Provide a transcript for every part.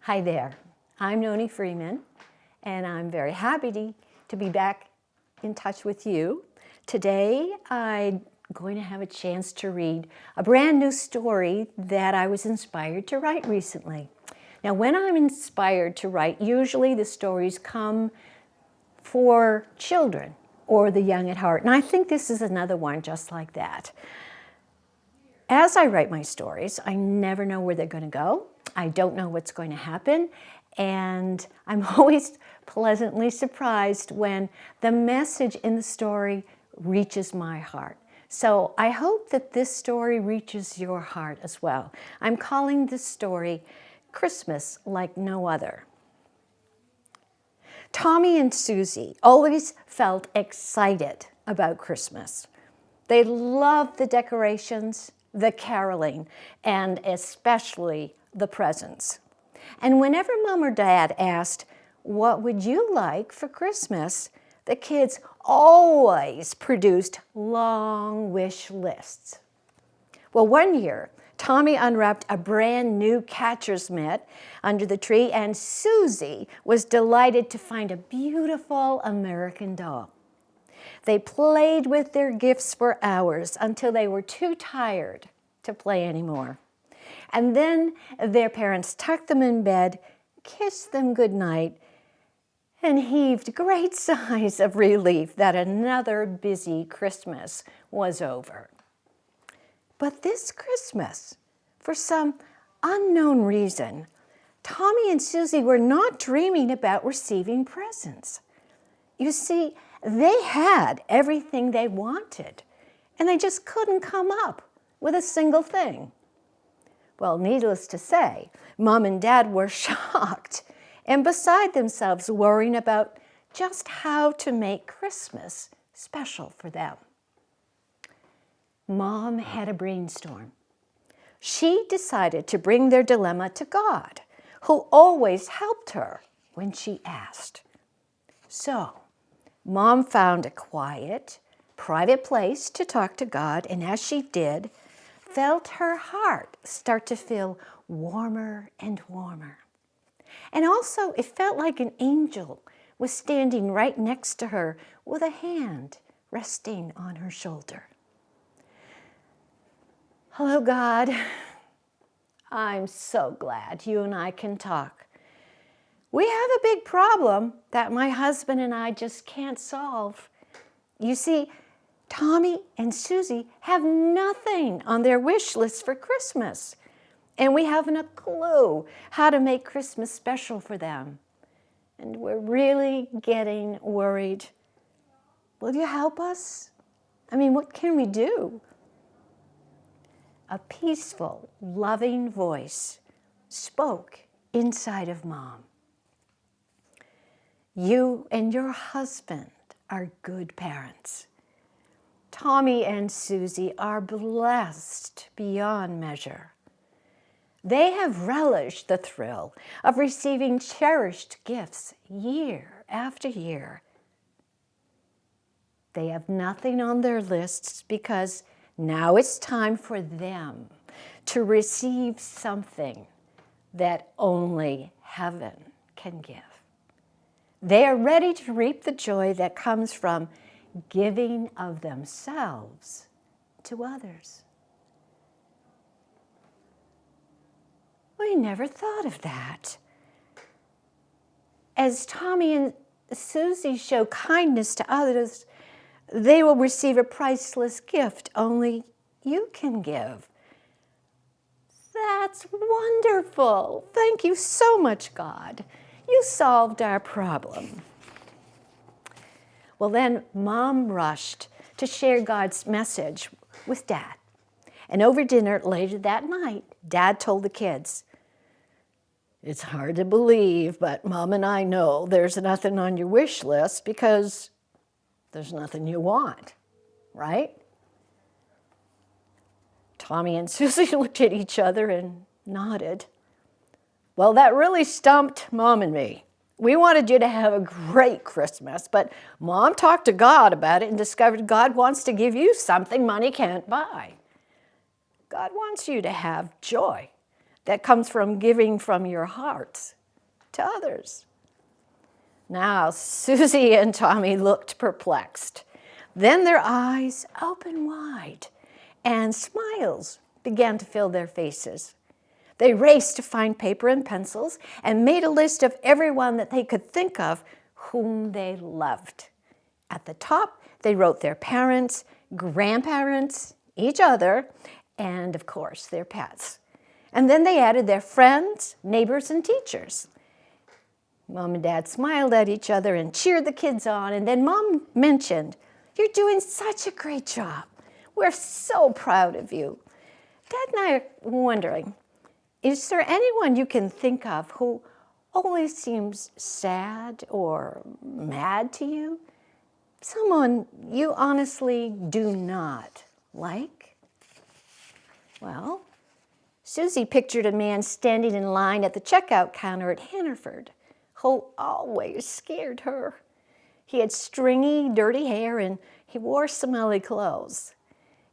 Hi there, I'm Noreen Freeman, and I'm very happy to be back in touch with you. Today, I'm going to have a chance to read a brand new story that I was inspired to write recently. Now, when I'm inspired to write, usually the stories come for children or the young at heart, and I think this is another one just like that. As I write my stories, I never know where they're going to go. I don't know what's going to happen, and I'm always pleasantly surprised when the message in the story reaches my heart. So I hope that this story reaches your heart as well. I'm calling this story Christmas Like No Other. Tommy and Susie always felt excited about Christmas. They loved the decorations, the caroling, and especially the presents. And whenever Mom or Dad asked, "What would you like for Christmas?" the kids always produced long wish lists. Well, one year, Tommy unwrapped a brand new catcher's mitt under the tree, and Susie was delighted to find a beautiful American doll. They played with their gifts for hours until they were too tired to play anymore. And then their parents tucked them in bed, kissed them goodnight, and heaved great sighs of relief that another busy Christmas was over. But this Christmas, for some unknown reason, Tommy and Susie were not dreaming about receiving presents. You see, they had everything they wanted, and they just couldn't come up with a single thing. Well, needless to say, Mom and Dad were shocked and beside themselves worrying about just how to make Christmas special for them. Mom had a brainstorm. She decided to bring their dilemma to God, who always helped her when she asked. So, Mom found a quiet, private place to talk to God, and as she did, felt her heart start to feel warmer and warmer. And also, it felt like an angel was standing right next to her with a hand resting on her shoulder. Hello, God. I'm so glad you and I can talk. We have a big problem that my husband and I just can't solve. You see, Tommy and Susie have nothing on their wish list for Christmas, and we haven't a clue how to make Christmas special for them. And we're really getting worried. Will you help us? I mean, what can we do? A peaceful, loving voice spoke inside of Mom. You and your husband are good parents. Tommy and Susie are blessed beyond measure. They have relished the thrill of receiving cherished gifts year after year. They have nothing on their lists because now it's time for them to receive something that only heaven can give. They are ready to reap the joy that comes from giving of themselves to others. We never thought of that. As Tommy and Susie show kindness to others, they will receive a priceless gift only you can give. That's wonderful. Thank you so much, God. You solved our problem. Well, then Mom rushed to share God's message with Dad. And over dinner later that night, Dad told the kids, "It's hard to believe, but Mom and I know there's nothing on your wish list because there's nothing you want, right?" Tommy and Susie looked at each other and nodded. "Well, that really stumped Mom and me. We wanted you to have a great Christmas, but Mom talked to God about it and discovered God wants to give you something money can't buy. God wants you to have joy, that comes from giving from your heart to others. Now, Susie and Tommy looked perplexed. Then their eyes opened wide, and smiles began to fill their faces. They raced to find paper and pencils and made a list of everyone that they could think of whom they loved. At the top, they wrote their parents, grandparents, each other, and of course, their pets. And then they added their friends, neighbors, and teachers. Mom and Dad smiled at each other and cheered the kids on, and then Mom mentioned, "You're doing such a great job. We're so proud of you." Dad and I are wondering, is there anyone you can think of who always seems sad or mad to you? Someone you honestly do not like? Well, Susie pictured a man standing in line at the checkout counter at Hannaford who always scared her. He had stringy, dirty hair and he wore smelly clothes.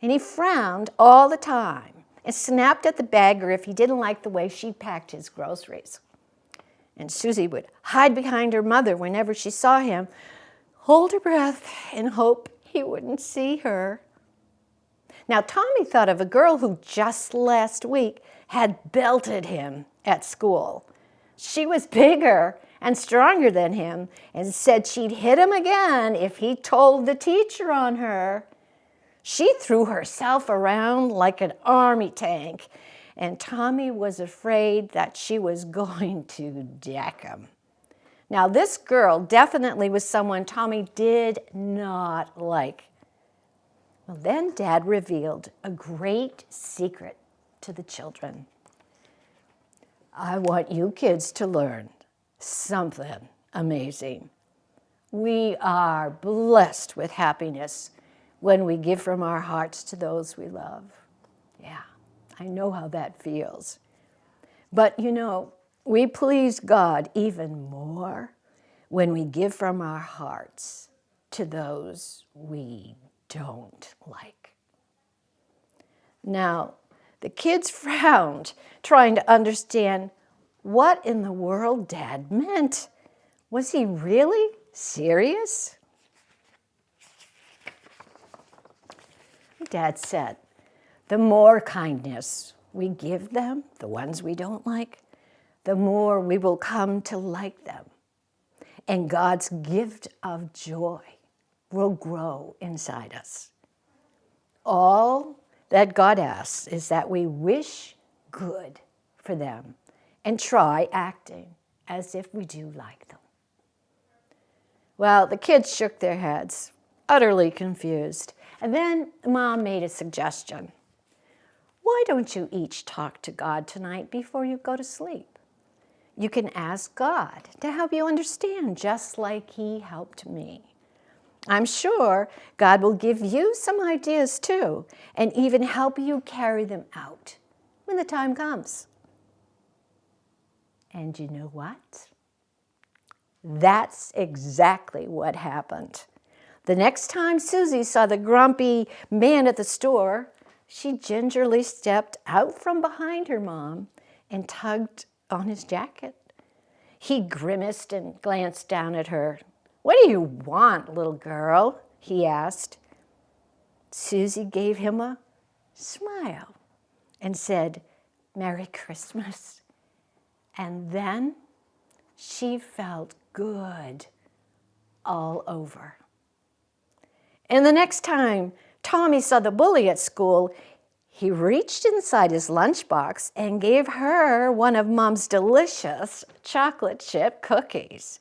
And he frowned all the time and snapped at the bagger if he didn't like the way she packed his groceries. And Susie would hide behind her mother whenever she saw him, hold her breath, and hope he wouldn't see her. Now, Tommy thought of a girl who just last week had belted him at school. She was bigger and stronger than him and said she'd hit him again if he told the teacher on her. She threw herself around like an army tank, and Tommy was afraid that she was going to deck him. Now, this girl definitely was someone Tommy did not like. Well, then Dad revealed a great secret to the children. I want you kids to learn something amazing. We are blessed with happiness when we give from our hearts to those we love. Yeah, I know how that feels. But you know, we please God even more when we give from our hearts to those we don't like. Now, the kids frowned, trying to understand what in the world Dad meant. Was he really serious? Dad said, the more kindness we give them, the ones we don't like, the more we will come to like them. And God's gift of joy will grow inside us. All that God asks is that we wish good for them and try acting as if we do like them. Well, the kids shook their heads, utterly confused. And then Mom made a suggestion. Why don't you each talk to God tonight before you go to sleep? You can ask God to help you understand just like He helped me. I'm sure God will give you some ideas too, and even help you carry them out when the time comes. And you know what? That's exactly what happened. The next time Susie saw the grumpy man at the store, she gingerly stepped out from behind her mom and tugged on his jacket. He grimaced and glanced down at her. "What do you want, little girl?" he asked. Susie gave him a smile and said, "Merry Christmas." And then she felt good all over. And the next time Tommy saw the bully at school, he reached inside his lunchbox and gave her one of Mom's delicious chocolate chip cookies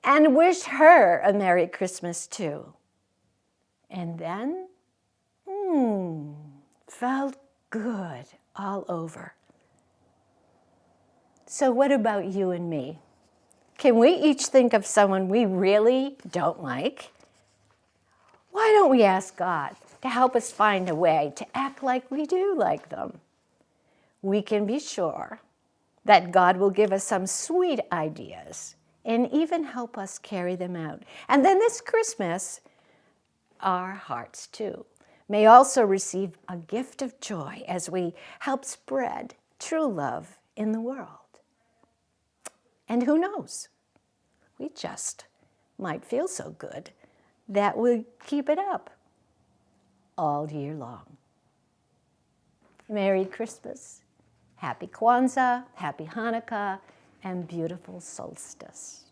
and wished her a Merry Christmas too. And then, felt good all over. So what about you and me? Can we each think of someone we really don't like? Why don't we ask God to help us find a way to act like we do like them? We can be sure that God will give us some sweet ideas and even help us carry them out. And then this Christmas, our hearts too may also receive a gift of joy as we help spread true love in the world. And who knows? We just might feel so good that we'll keep it up all year long. Merry Christmas, Happy Kwanzaa, Happy Hanukkah, and beautiful solstice.